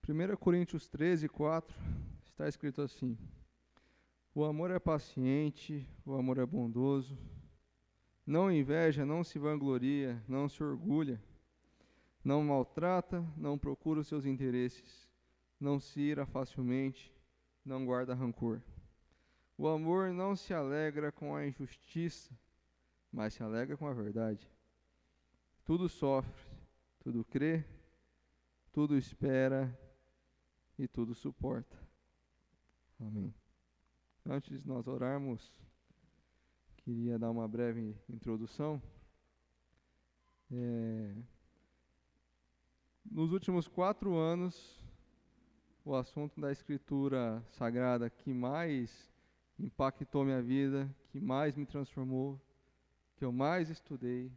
1 Coríntios 13:4, está escrito assim: o amor é paciente, o amor é bondoso, não inveja, não se vangloria, não se orgulha, não maltrata, não procura os seus interesses, não se ira facilmente, não guarda rancor. O amor não se alegra com a injustiça, mas se alegra com a verdade. Tudo sofre, tudo crê, tudo espera e tudo suporta. Amém. Antes de nós orarmos, queria dar uma breve introdução. Nos últimos 4 anos, o assunto da Escritura Sagrada que mais impactou minha vida, que mais me transformou, que eu mais estudei,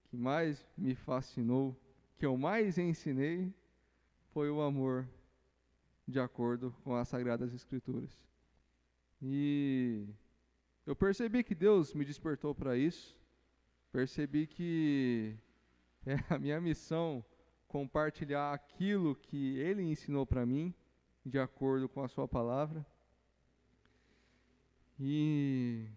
que mais me fascinou, que eu mais ensinei, foi o amor de acordo com as Sagradas Escrituras. E eu percebi que Deus me despertou para isso, percebi que é a minha missão compartilhar aquilo que Ele ensinou para mim, de acordo com a sua palavra. E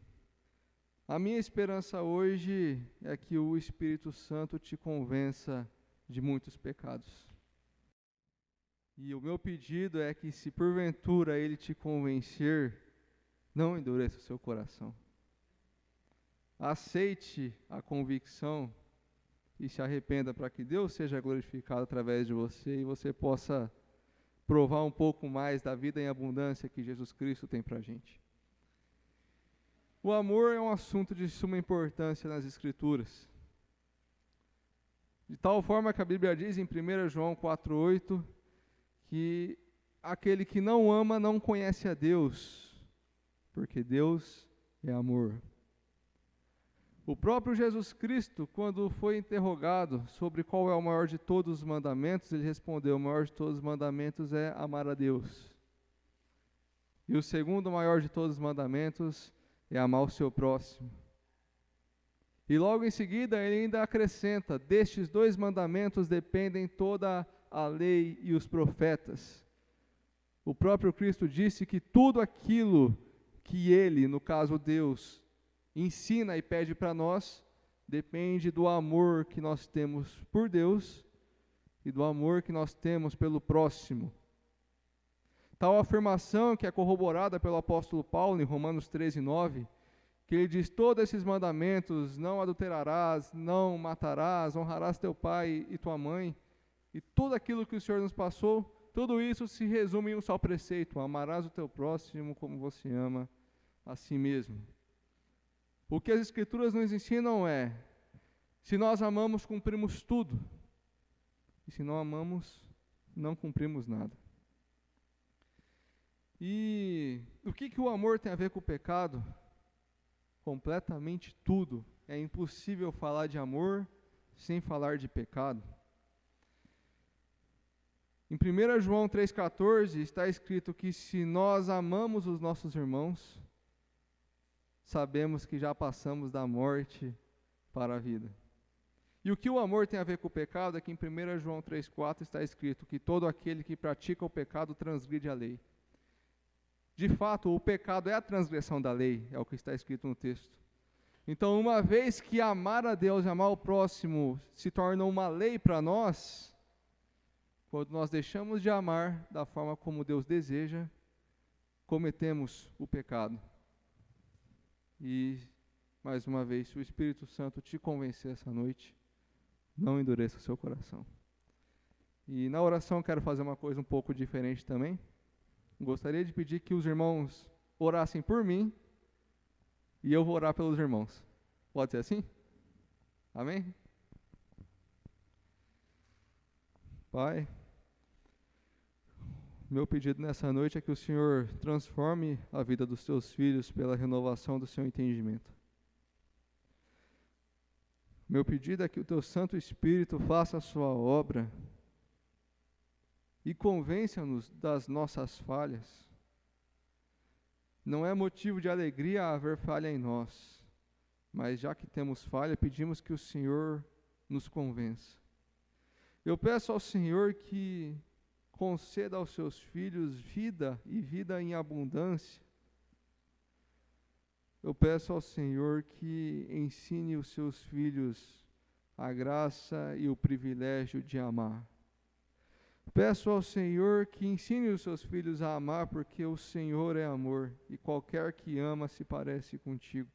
a minha esperança hoje é que o Espírito Santo te convença de muitos pecados. E o meu pedido é que, se porventura Ele te convencer, não endureça o seu coração. Aceite a convicção e se arrependa para que Deus seja glorificado através de você e você possa provar um pouco mais da vida em abundância que Jesus Cristo tem para a gente. O amor é um assunto de suma importância nas Escrituras. De tal forma que a Bíblia diz em 1 João 4,8 que aquele que não ama não conhece a Deus, porque Deus é amor. O próprio Jesus Cristo, quando foi interrogado sobre qual é o maior de todos os mandamentos, ele respondeu: o maior de todos os mandamentos é amar a Deus. E o segundo maior de todos os mandamentos é amar o seu próximo. E logo em seguida ele ainda acrescenta: destes 2 mandamentos dependem toda a lei e os profetas. O próprio Cristo disse que tudo aquilo que ele, no caso Deus, ensina e pede para nós, depende do amor que nós temos por Deus e do amor que nós temos pelo próximo. Tal afirmação que é corroborada pelo apóstolo Paulo em Romanos 13:9, que ele diz: todos esses mandamentos, não adulterarás, não matarás, honrarás teu pai e tua mãe, e tudo aquilo que o Senhor nos passou, tudo isso se resume em um só preceito: amarás o teu próximo como você ama a si mesmo. O que as Escrituras nos ensinam é: se nós amamos, cumprimos tudo, e se não amamos, não cumprimos nada. E o que o amor tem a ver com o pecado? Completamente tudo. É impossível falar de amor sem falar de pecado. Em 1 João 3,14 está escrito que se nós amamos os nossos irmãos, sabemos que já passamos da morte para a vida. E o que o amor tem a ver com o pecado é que em 1 João 3,4 está escrito que todo aquele que pratica o pecado transgride a lei. De fato, o pecado é a transgressão da lei, é o que está escrito no texto. Então, uma vez que amar a Deus e amar o próximo se torna uma lei para nós, quando nós deixamos de amar da forma como Deus deseja, cometemos o pecado. E, mais uma vez, se o Espírito Santo te convencer essa noite, não endureça o seu coração. E na oração quero fazer uma coisa um pouco diferente também. Gostaria de pedir que os irmãos orassem por mim e eu vou orar pelos irmãos. Pode ser assim? Amém? Pai, meu pedido nessa noite é que o Senhor transforme a vida dos teus filhos pela renovação do seu entendimento. Meu pedido é que o teu Santo Espírito faça a sua obra e convença-nos das nossas falhas. Não é motivo de alegria haver falha em nós, mas já que temos falha, pedimos que o Senhor nos convença. Eu peço ao Senhor que conceda aos seus filhos vida e vida em abundância. Eu peço ao Senhor que ensine os seus filhos a graça e o privilégio de amar. Peço ao Senhor que ensine os seus filhos a amar, porque o Senhor é amor, e qualquer que ama se parece contigo.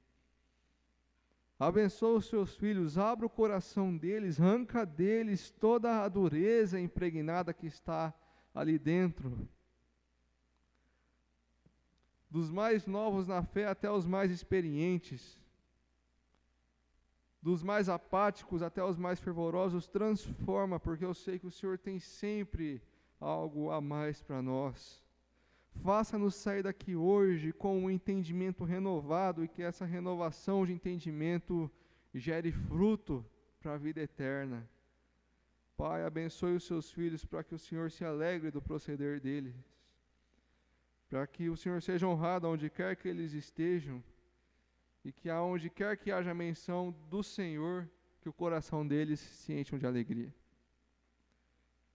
Abençoa os seus filhos, abra o coração deles, arranca deles toda a dureza impregnada que está ali dentro. Dos mais novos na fé até os mais experientes, dos mais apáticos até os mais fervorosos, transforma, porque eu sei que o Senhor tem sempre algo a mais para nós. Faça-nos sair daqui hoje com um entendimento renovado e que essa renovação de entendimento gere fruto para a vida eterna. Pai, abençoe os seus filhos para que o Senhor se alegre do proceder deles, para que o Senhor seja honrado onde quer que eles estejam, e que aonde quer que haja menção do Senhor, que o coração deles se encha de alegria.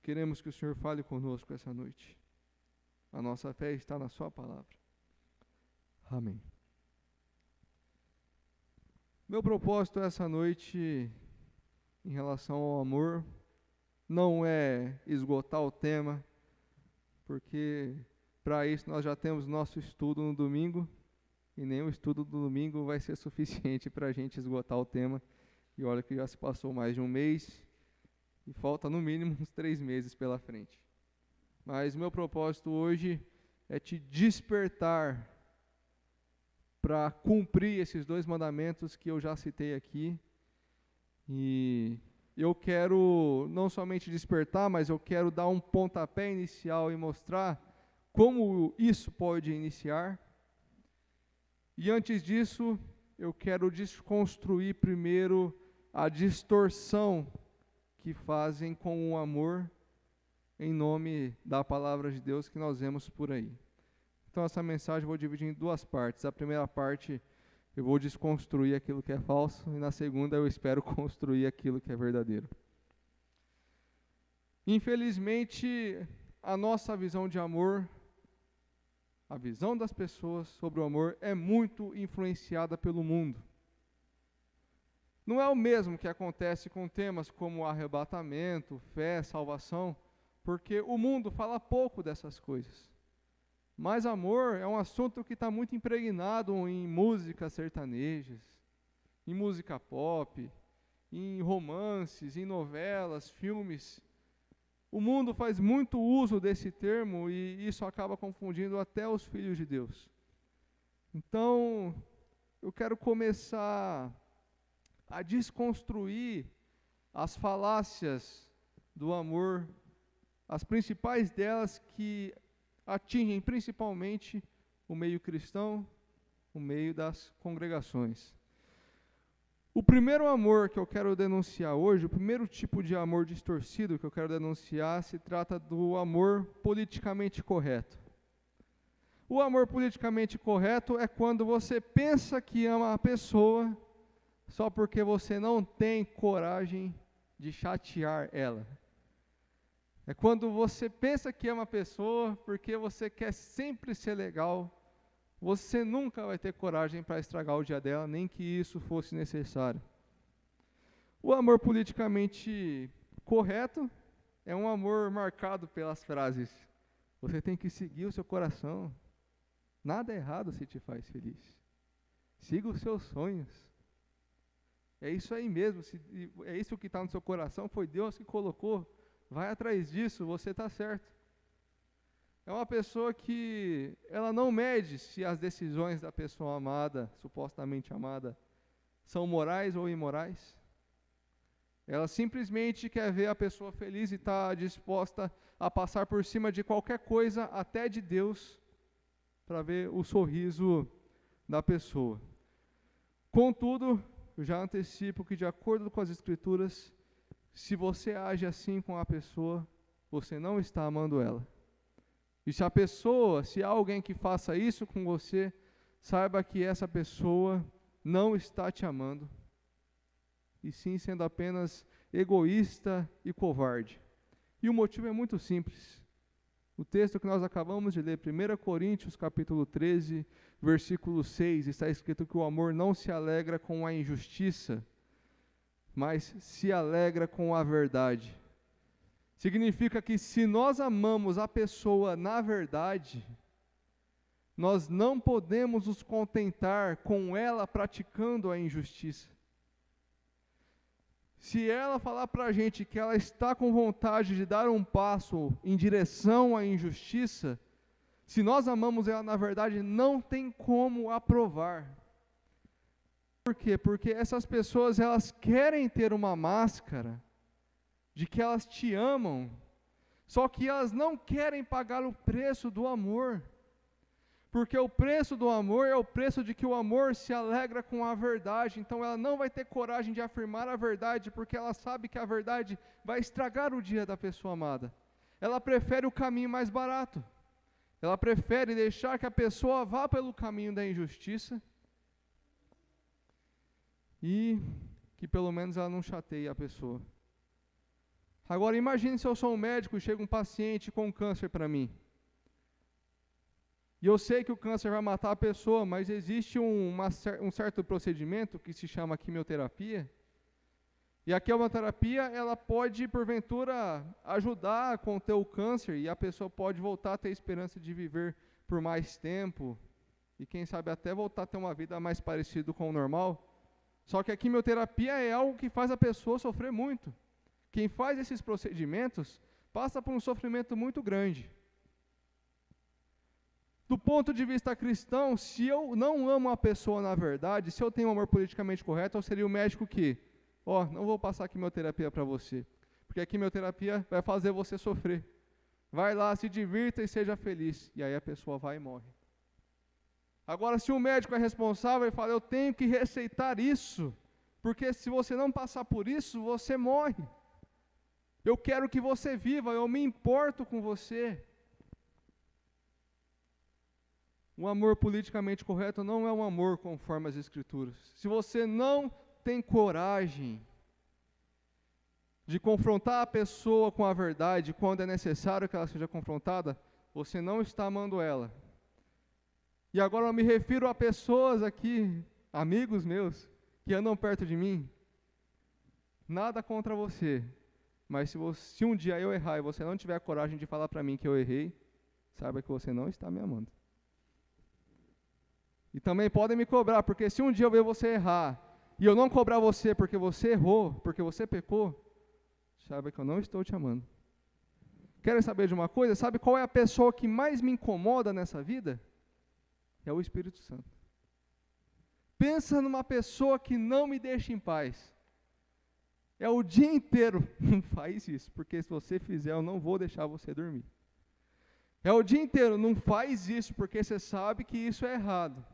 Queremos que o Senhor fale conosco essa noite. A nossa fé está na sua palavra. Amém. Meu propósito essa noite, em relação ao amor, não é esgotar o tema, porque para isso nós já temos nosso estudo no domingo, e nenhum estudo do domingo vai ser suficiente para a gente esgotar o tema. E olha que já se passou mais de um mês, e falta no mínimo uns 3 meses pela frente. Mas o meu propósito hoje é te despertar para cumprir esses 2 mandamentos que eu já citei aqui. E eu quero não somente despertar, mas eu quero dar um pontapé inicial e mostrar como isso pode iniciar. E antes disso, eu quero desconstruir primeiro a distorção que fazem com o amor em nome da palavra de Deus que nós vemos por aí. Então essa mensagem eu vou dividir em 2 partes. A primeira parte eu vou desconstruir aquilo que é falso, e na segunda eu espero construir aquilo que é verdadeiro. Infelizmente, a nossa visão de amor, a visão das pessoas sobre o amor é muito influenciada pelo mundo. Não é o mesmo que acontece com temas como arrebatamento, fé, salvação, porque o mundo fala pouco dessas coisas. Mas amor é um assunto que está muito impregnado em músicas sertanejas, em música pop, em romances, em novelas, filmes. O mundo faz muito uso desse termo e isso acaba confundindo até os filhos de Deus. Então, eu quero começar a desconstruir as falácias do amor, as principais delas que atingem principalmente o meio cristão, o meio das congregações. O primeiro amor que eu quero denunciar hoje, o primeiro tipo de amor distorcido que eu quero denunciar, se trata do amor politicamente correto. O amor politicamente correto é quando você pensa que ama a pessoa só porque você não tem coragem de chatear ela. É quando você pensa que ama a pessoa porque você quer sempre ser legal. Você nunca vai ter coragem para estragar o dia dela, nem que isso fosse necessário. O amor politicamente correto é um amor marcado pelas frases: você tem que seguir o seu coração, nada é errado se te faz feliz, siga os seus sonhos. É isso aí mesmo, é isso que está no seu coração, foi Deus que colocou, vai atrás disso, você está certo. É uma pessoa que ela não mede se as decisões da pessoa amada, supostamente amada, são morais ou imorais. Ela simplesmente quer ver a pessoa feliz e está disposta a passar por cima de qualquer coisa, até de Deus, para ver o sorriso da pessoa. Contudo, eu já antecipo que, de acordo com as Escrituras, se você age assim com a pessoa, você não está amando ela. E se há alguém que faça isso com você, saiba que essa pessoa não está te amando, e sim sendo apenas egoísta e covarde. E o motivo é muito simples. O texto que nós acabamos de ler, 1 Coríntios capítulo 13, versículo 6, está escrito que o amor não se alegra com a injustiça, mas se alegra com a verdade. Significa que se nós amamos a pessoa na verdade, nós não podemos nos contentar com ela praticando a injustiça. Se ela falar para a gente que ela está com vontade de dar um passo em direção à injustiça, se nós amamos ela na verdade, não tem como aprovar. Por quê? Porque essas pessoas, elas querem ter uma máscara de que elas te amam, só que elas não querem pagar o preço do amor. Porque o preço do amor é o preço de que o amor se alegra com a verdade. Então ela não vai ter coragem de afirmar a verdade, porque ela sabe que a verdade vai estragar o dia da pessoa amada. Ela prefere o caminho mais barato. Ela prefere deixar que a pessoa vá pelo caminho da injustiça e que pelo menos ela não chateie a pessoa. Agora imagine se eu sou um médico e chega um paciente com câncer para mim. E eu sei que o câncer vai matar a pessoa, mas existe um certo procedimento que se chama quimioterapia. E a quimioterapia, ela pode, porventura, ajudar a conter o câncer e a pessoa pode voltar a ter esperança de viver por mais tempo e quem sabe até voltar a ter uma vida mais parecida com o normal. Só que a quimioterapia é algo que faz a pessoa sofrer muito. Quem faz esses procedimentos passa por um sofrimento muito grande. Do ponto de vista cristão, se eu não amo a pessoa na verdade, se eu tenho um amor politicamente correto, eu seria o médico que, não vou passar quimioterapia para você, porque a quimioterapia vai fazer você sofrer. Vai lá, se divirta e seja feliz. E aí a pessoa vai e morre. Agora, se o médico é responsável e fala, eu tenho que receitar isso, porque se você não passar por isso, você morre. Eu quero que você viva, eu me importo com você. O amor politicamente correto não é um amor conforme as Escrituras. Se você não tem coragem de confrontar a pessoa com a verdade, quando é necessário que ela seja confrontada, você não está amando ela. E agora eu me refiro a pessoas aqui, amigos meus, que andam perto de mim. Nada contra você, mas se um dia eu errar e você não tiver coragem de falar para mim que eu errei, saiba que você não está me amando. E também podem me cobrar, porque se um dia eu ver você errar, e eu não cobrar você porque você errou, porque você pecou, saiba que eu não estou te amando. Querem saber de uma coisa? Sabe qual é a pessoa que mais me incomoda nessa vida? É o Espírito Santo. Pensa numa pessoa que não me deixa em paz. É o dia inteiro, não faz isso, porque se você fizer eu não vou deixar você dormir. É o dia inteiro, não faz isso, porque você sabe que isso é errado.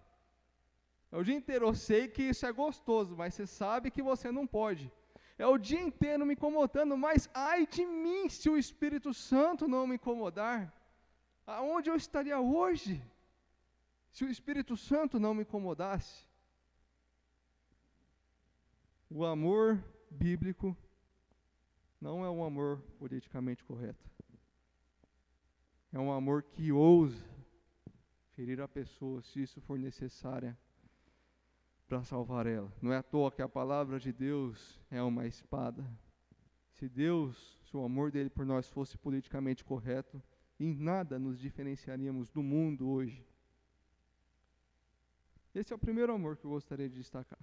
É o dia inteiro, eu sei que isso é gostoso, mas você sabe que você não pode. É o dia inteiro me incomodando, mas ai de mim se o Espírito Santo não me incomodar. Aonde eu estaria hoje se o Espírito Santo não me incomodasse? O amor bíblico não é um amor politicamente correto. É um amor que ousa ferir a pessoa se isso for necessário para salvar ela. Não é à toa que a palavra de Deus é uma espada. Se o amor dele por nós fosse politicamente correto, em nada nos diferenciaríamos do mundo hoje. Esse é o primeiro amor que eu gostaria de destacar.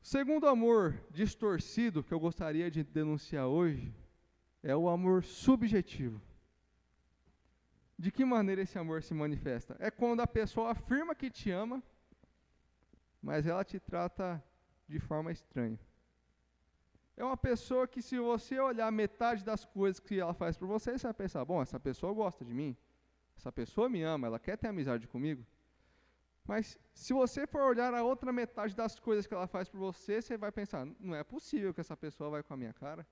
O segundo amor distorcido que eu gostaria de denunciar hoje é o amor subjetivo. De que maneira esse amor se manifesta? É quando a pessoa afirma que te ama, mas ela te trata de forma estranha. É uma pessoa que, se você olhar metade das coisas que ela faz por você, você vai pensar, bom, essa pessoa gosta de mim, essa pessoa me ama, ela quer ter amizade comigo. Mas se você for olhar a outra metade das coisas que ela faz por você, você vai pensar, não é possível que essa pessoa vai com a minha cara.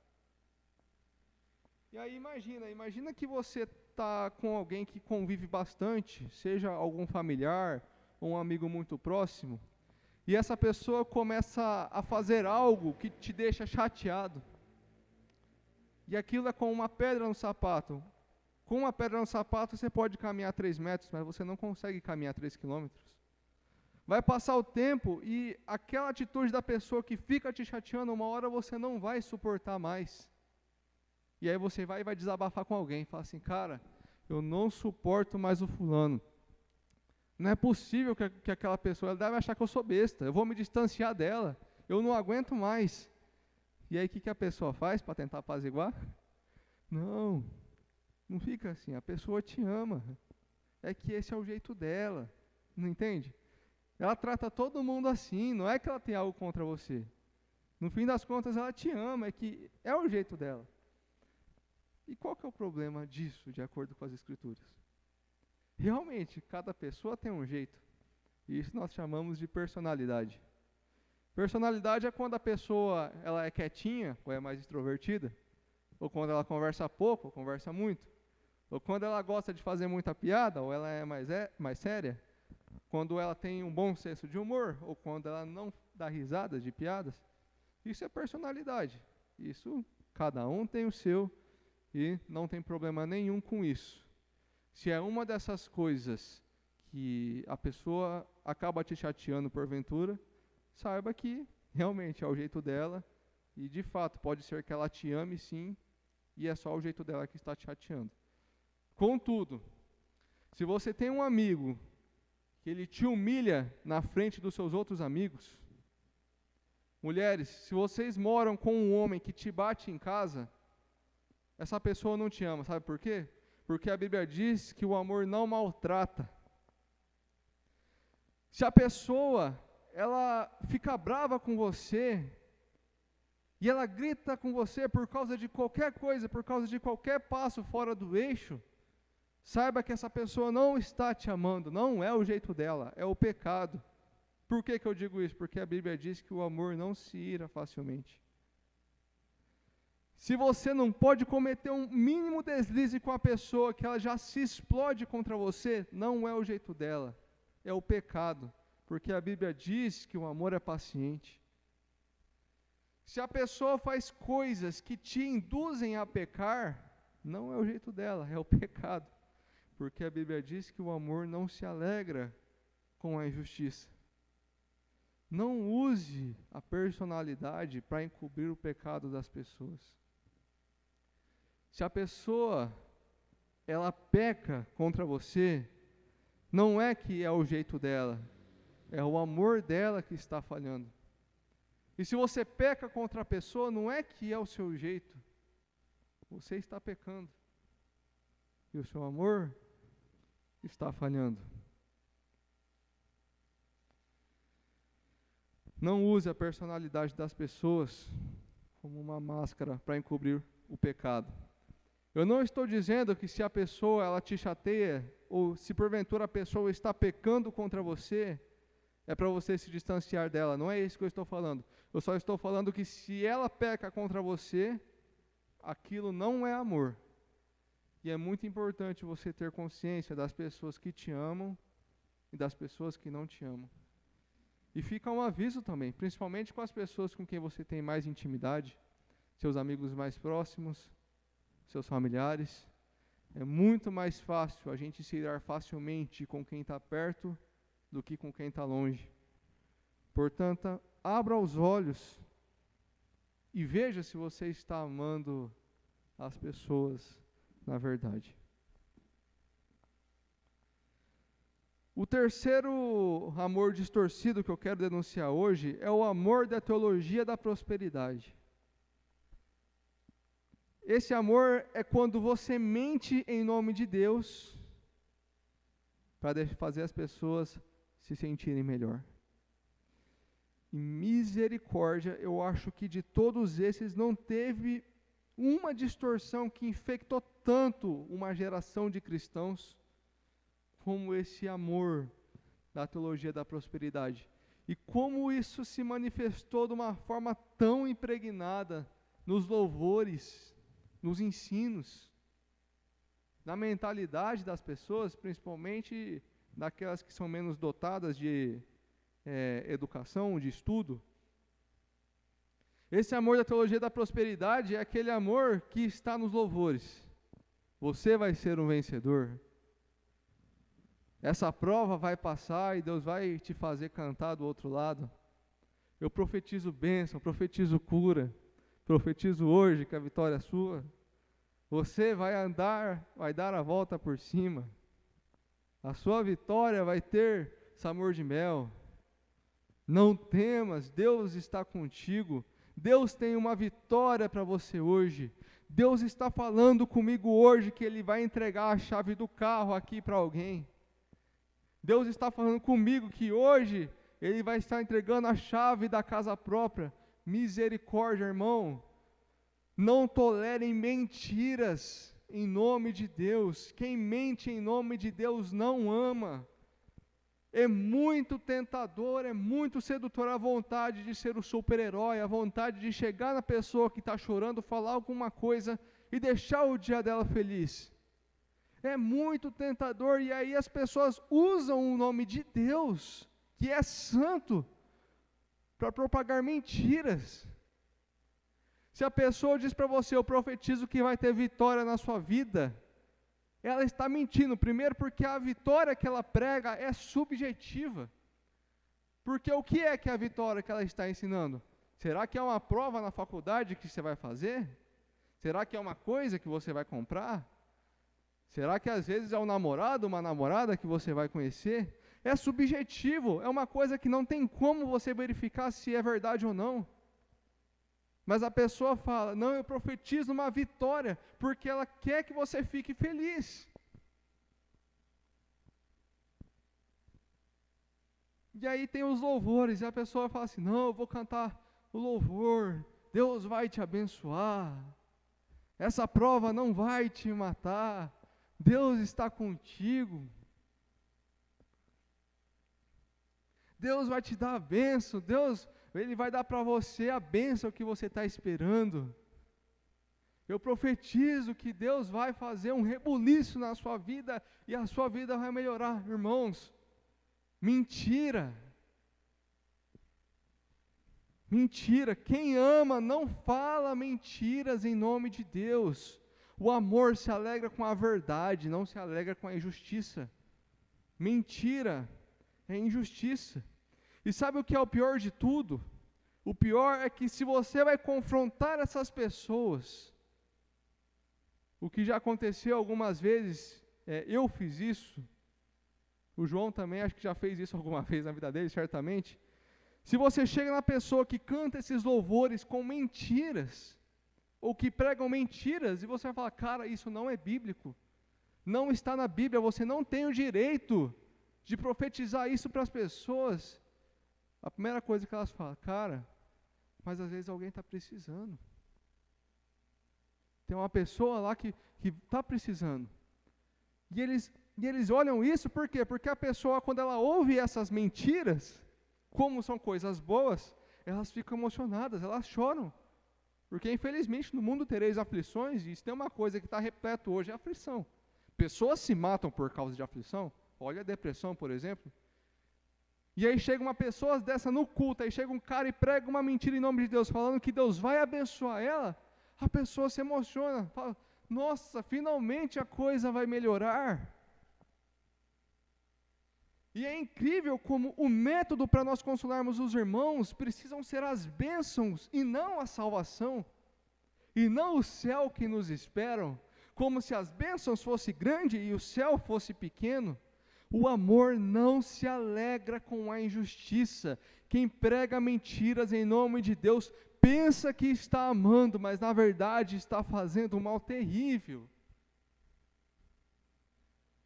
E aí imagina que você está com alguém que convive bastante, seja algum familiar ou um amigo muito próximo, e essa pessoa começa a fazer algo que te deixa chateado. E aquilo é como uma pedra no sapato. Com uma pedra no sapato, você pode caminhar 3 metros, mas você não consegue caminhar 3 quilômetros. Vai passar o tempo e aquela atitude da pessoa que fica te chateando, uma hora você não vai suportar mais. E aí você vai e vai desabafar com alguém, fala assim, cara, eu não suporto mais o fulano. Não é possível que aquela pessoa, ela deve achar que eu sou besta, eu vou me distanciar dela, eu não aguento mais. E aí o que a pessoa faz para tentar apaziguar? Não, não fica assim, a pessoa te ama, é que esse é o jeito dela, não entende? Ela trata todo mundo assim, não é que ela tem algo contra você. No fim das contas, ela te ama, é que é o jeito dela. E qual que é o problema disso, de acordo com as Escrituras? Realmente, cada pessoa tem um jeito. E isso nós chamamos de personalidade. Personalidade é quando a pessoa ela é quietinha, ou é mais extrovertida, ou quando ela conversa pouco, ou conversa muito, ou quando ela gosta de fazer muita piada, ou ela é mais séria, quando ela tem um bom senso de humor, ou quando ela não dá risadas de piadas. Isso é personalidade. Isso, cada um tem o seu, e não tem problema nenhum com isso. Se é uma dessas coisas que a pessoa acaba te chateando porventura, saiba que realmente é o jeito dela, e de fato pode ser que ela te ame sim, e é só o jeito dela que está te chateando. Contudo, se você tem um amigo que ele te humilha na frente dos seus outros amigos, mulheres, se vocês moram com um homem que te bate em casa, essa pessoa não te ama, sabe por quê? Porque a Bíblia diz que o amor não maltrata. Se a pessoa, ela fica brava com você, e ela grita com você por causa de qualquer coisa, por causa de qualquer passo fora do eixo, saiba que essa pessoa não está te amando, não é o jeito dela, é o pecado. Por que eu digo isso? Porque a Bíblia diz que o amor não se ira facilmente. Se você não pode cometer um mínimo deslize com a pessoa, que ela já se explode contra você, não é o jeito dela, é o pecado, porque a Bíblia diz que o amor é paciente. Se a pessoa faz coisas que te induzem a pecar, não é o jeito dela, é o pecado, porque a Bíblia diz que o amor não se alegra com a injustiça. Não use a personalidade para encobrir o pecado das pessoas. Se a pessoa, ela peca contra você, não é que é o jeito dela, é o amor dela que está falhando. E se você peca contra a pessoa, não é que é o seu jeito, você está pecando. E o seu amor está falhando. Não use a personalidade das pessoas como uma máscara para encobrir o pecado. Eu não estou dizendo que se a pessoa ela te chateia, ou se porventura a pessoa está pecando contra você, é para você se distanciar dela. Não é isso que eu estou falando. Eu só estou falando que se ela peca contra você, aquilo não é amor. E é muito importante você ter consciência das pessoas que te amam e das pessoas que não te amam. E fica um aviso também, principalmente com as pessoas com quem você tem mais intimidade, seus amigos mais próximos, seus familiares. É muito mais fácil a gente se irar facilmente com quem está perto do que com quem está longe. Portanto, abra os olhos e veja se você está amando as pessoas na verdade. O terceiro amor distorcido que eu quero denunciar hoje é o amor da teologia da prosperidade. Esse amor é quando você mente em nome de Deus para fazer as pessoas se sentirem melhor. E misericórdia, eu acho que de todos esses não teve uma distorção que infectou tanto uma geração de cristãos como esse amor da teologia da prosperidade. E como isso se manifestou de uma forma tão impregnada nos louvores, nos ensinos, na mentalidade das pessoas, principalmente daquelas que são menos dotadas de educação, de estudo. Esse amor da teologia da prosperidade é aquele amor que está nos louvores. Você vai ser um vencedor. Essa prova vai passar e Deus vai te fazer cantar do outro lado. Eu profetizo bênção, profetizo cura, profetizo hoje que a vitória é sua. Você vai andar, vai dar a volta por cima. A sua vitória vai ter sabor de mel. Não temas, Deus está contigo. Deus tem uma vitória para você hoje. Deus está falando comigo hoje que Ele vai entregar a chave do carro aqui para alguém. Deus está falando comigo que hoje Ele vai estar entregando a chave da casa própria. Misericórdia, irmão. Não tolerem mentiras em nome de Deus. Quem mente em nome de Deus não ama. É muito tentador, é muito sedutor a vontade de ser o super-herói, a vontade de chegar na pessoa que está chorando, falar alguma coisa e deixar o dia dela feliz. É muito tentador, e aí as pessoas usam o nome de Deus, que é santo, para propagar mentiras. Se a pessoa diz para você, eu profetizo que vai ter vitória na sua vida, ela está mentindo. Primeiro porque a vitória que ela prega é subjetiva. Porque o que é a vitória que ela está ensinando? Será que é uma prova na faculdade que você vai fazer? Será que é uma coisa que você vai comprar? Será que às vezes é um namorado, uma namorada que você vai conhecer? É subjetivo, é uma coisa que não tem como você verificar se é verdade ou não. Mas a pessoa fala, não, eu profetizo uma vitória, porque ela quer que você fique feliz. E aí tem os louvores, e a pessoa fala assim, não, eu vou cantar o louvor, Deus vai te abençoar, essa prova não vai te matar, Deus está contigo, Deus vai te dar a bênção, Deus, Ele vai dar para você a bênção que você está esperando. Eu profetizo que Deus vai fazer um rebuliço na sua vida, e a sua vida vai melhorar, irmãos. Mentira. Mentira. Quem ama não fala mentiras em nome de Deus. O amor se alegra com a verdade, não se alegra com a injustiça. Mentira é injustiça. E sabe o que é o pior de tudo? O pior é que se você vai confrontar essas pessoas, o que já aconteceu algumas vezes, eu fiz isso, o João também acho que já fez isso alguma vez na vida dele, certamente. Se você chega na pessoa que canta esses louvores com mentiras, ou que pregam mentiras, e você vai falar, cara, isso não é bíblico, não está na Bíblia, você não tem o direito de profetizar isso para as pessoas. A primeira coisa que elas falam, cara, mas às vezes alguém está precisando. Tem uma pessoa lá que está precisando. E eles olham isso por quê? Porque a pessoa, quando ela ouve essas mentiras, como são coisas boas, elas ficam emocionadas, elas choram. Porque infelizmente no mundo tereis aflições, e se tem uma coisa que está repleto hoje é aflição. Pessoas se matam por causa de aflição. Olha a depressão, por exemplo. E aí chega uma pessoa dessa no culto, aí chega um cara e prega uma mentira em nome de Deus, falando que Deus vai abençoar ela, a pessoa se emociona, fala, nossa, finalmente a coisa vai melhorar. E é incrível como o método para nós consolarmos os irmãos precisam ser as bênçãos e não a salvação, e não o céu que nos esperam, como se as bênçãos fossem grandes e o céu fosse pequeno. O amor não se alegra com a injustiça. Quem prega mentiras em nome de Deus pensa que está amando, mas na verdade está fazendo um mal terrível.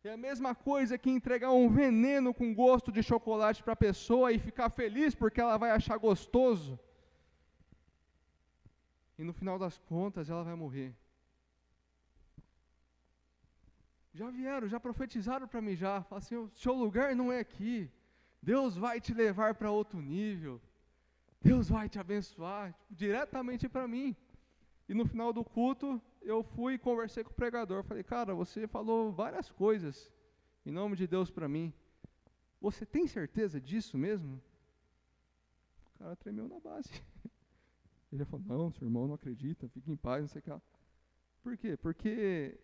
É a mesma coisa que entregar um veneno com gosto de chocolate para a pessoa e ficar feliz porque ela vai achar gostoso. E no final das contas ela vai morrer. Já profetizaram para mim já, falaram assim, o seu lugar não é aqui, Deus vai te levar para outro nível, Deus vai te abençoar, diretamente para mim. E no final do culto, eu fui e conversei com o pregador, falei, cara, você falou várias coisas, em nome de Deus para mim, você tem certeza disso mesmo? O cara tremeu na base. Ele falou, não, seu irmão não acredita, fique em paz, não sei o que lá. Por quê? Porque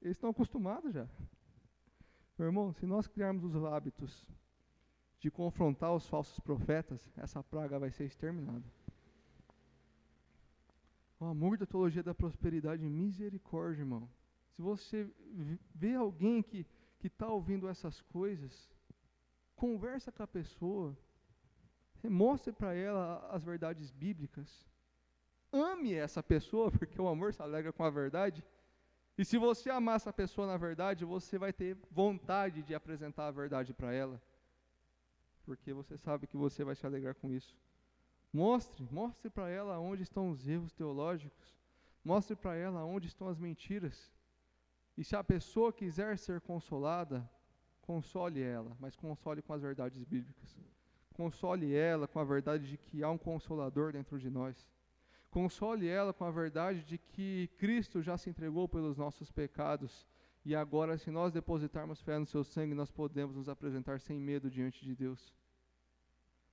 Eles estão acostumados já. Meu irmão, se nós criarmos os hábitos de confrontar os falsos profetas, essa praga vai ser exterminada. O amor da teologia da prosperidade, misericórdia, irmão. Se você vê alguém que está ouvindo essas coisas, conversa com a pessoa, mostre para ela as verdades bíblicas. Ame essa pessoa, porque o amor se alegra com a verdade. E se você amar essa pessoa na verdade, você vai ter vontade de apresentar a verdade para ela. Porque você sabe que você vai se alegrar com isso. Mostre para ela onde estão os erros teológicos. Mostre para ela onde estão as mentiras. E se a pessoa quiser ser consolada, console ela, mas console com as verdades bíblicas. Console ela com a verdade de que há um Consolador dentro de nós. Console ela com a verdade de que Cristo já se entregou pelos nossos pecados e agora, se nós depositarmos fé no seu sangue, nós podemos nos apresentar sem medo diante de Deus.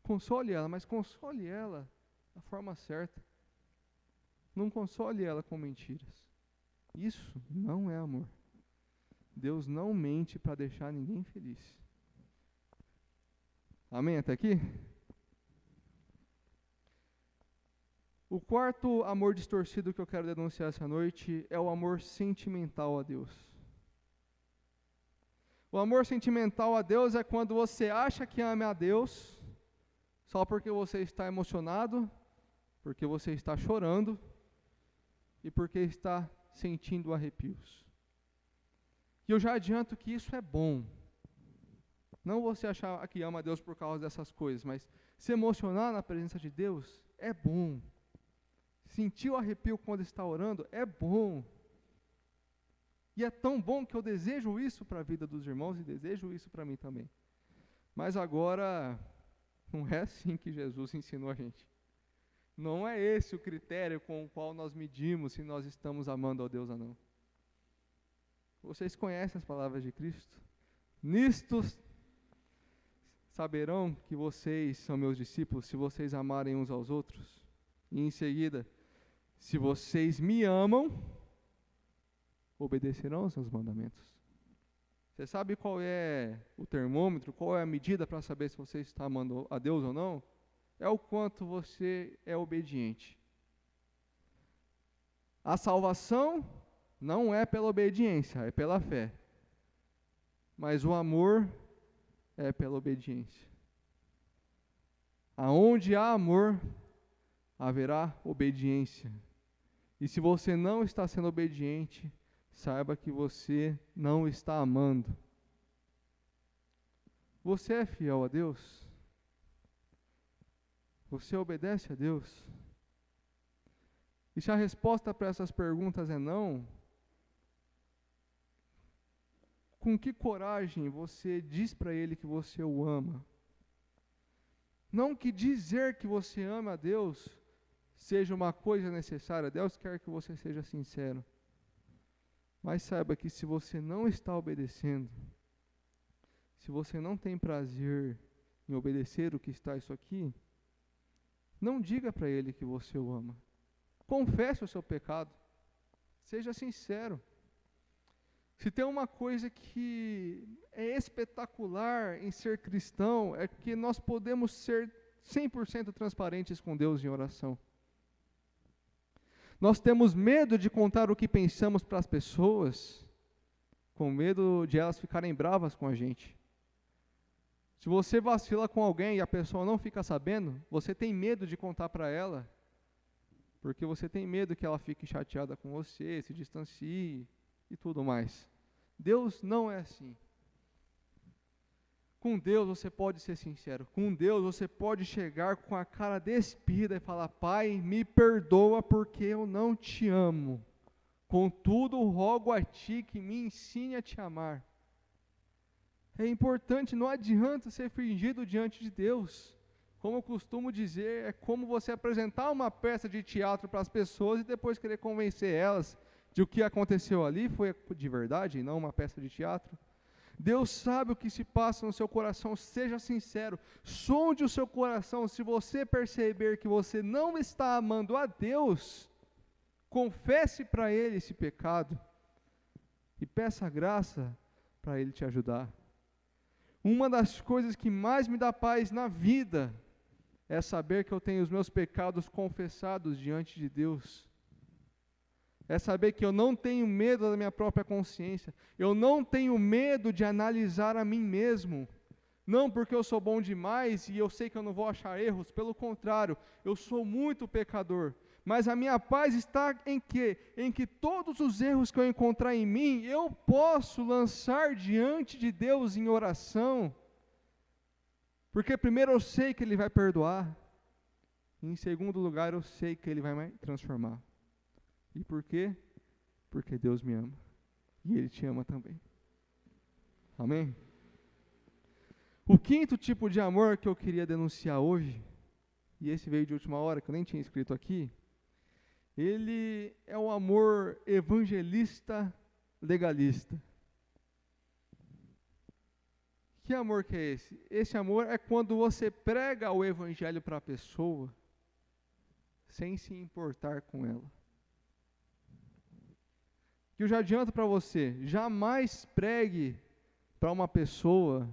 Console ela, mas console ela da forma certa. Não console ela com mentiras. Isso não é amor. Deus não mente para deixar ninguém feliz. Amém até aqui? O quarto amor distorcido que eu quero denunciar essa noite é o amor sentimental a Deus. O amor sentimental a Deus é quando você acha que ama a Deus, só porque você está emocionado, porque você está chorando e porque está sentindo arrepios. E eu já adianto que isso é bom. Não você achar que ama a Deus por causa dessas coisas, mas se emocionar na presença de Deus é bom. Sentir o arrepio quando está orando é bom. E é tão bom que eu desejo isso para a vida dos irmãos e desejo isso para mim também. Mas agora, não é assim que Jesus ensinou a gente. Não é esse o critério com o qual nós medimos se nós estamos amando a Deus ou não. Vocês conhecem as palavras de Cristo? Nisto saberão que vocês são meus discípulos se vocês amarem uns aos outros. E em seguida, se vocês me amam, obedecerão aos meus mandamentos. Você sabe qual é o termômetro, qual é a medida para saber se você está amando a Deus ou não? É o quanto você é obediente. A salvação não é pela obediência, é pela fé. Mas o amor é pela obediência. Aonde há amor, haverá obediência. E se você não está sendo obediente, saiba que você não está amando. Você é fiel a Deus? Você obedece a Deus? E se a resposta para essas perguntas é não, com que coragem você diz para Ele que você o ama? Não que dizer que você ama a Deus seja uma coisa necessária. Deus quer que você seja sincero. Mas saiba que se você não está obedecendo, se você não tem prazer em obedecer o que está isso aqui, não diga para Ele que você o ama. Confesse o seu pecado. Seja sincero. Se tem uma coisa que é espetacular em ser cristão, é que nós podemos ser 100% transparentes com Deus em oração. Nós temos medo de contar o que pensamos para as pessoas, com medo de elas ficarem bravas com a gente. Se você vacila com alguém e a pessoa não fica sabendo, você tem medo de contar para ela, porque você tem medo que ela fique chateada com você, se distancie e tudo mais. Deus não é assim. Com Deus você pode ser sincero. Com Deus você pode chegar com a cara despida e falar: Pai, me perdoa porque eu não te amo. Contudo, rogo a Ti que me ensine a Te amar. É importante, não adianta ser fingido diante de Deus. Como eu costumo dizer, é como você apresentar uma peça de teatro para as pessoas e depois querer convencer elas de o que aconteceu ali foi de verdade e não uma peça de teatro. Deus sabe o que se passa no seu coração, seja sincero, sonde o seu coração. Se você perceber que você não está amando a Deus, confesse para Ele esse pecado. e peça graça para Ele te ajudar. Uma das coisas que mais me dá paz na vida é saber que eu tenho os meus pecados confessados diante de Deus. É saber que eu não tenho medo da minha própria consciência. Eu não tenho medo de analisar a mim mesmo. Não porque eu sou bom demais e eu sei que eu não vou achar erros. Pelo contrário, eu sou muito pecador. Mas a minha paz está em quê? Em que todos os erros que eu encontrar em mim, eu posso lançar diante de Deus em oração. Porque primeiro eu sei que Ele vai perdoar. E em segundo lugar, eu sei que Ele vai me transformar. E por quê? Porque Deus me ama. E Ele te ama também. Amém? O quinto tipo de amor que eu queria denunciar hoje, e esse veio de última hora, que eu nem tinha escrito aqui, ele é o amor evangelista legalista. Que amor que é esse? Esse amor é quando você prega o evangelho para a pessoa, sem se importar com ela. Que eu já adianto para você, jamais pregue para uma pessoa,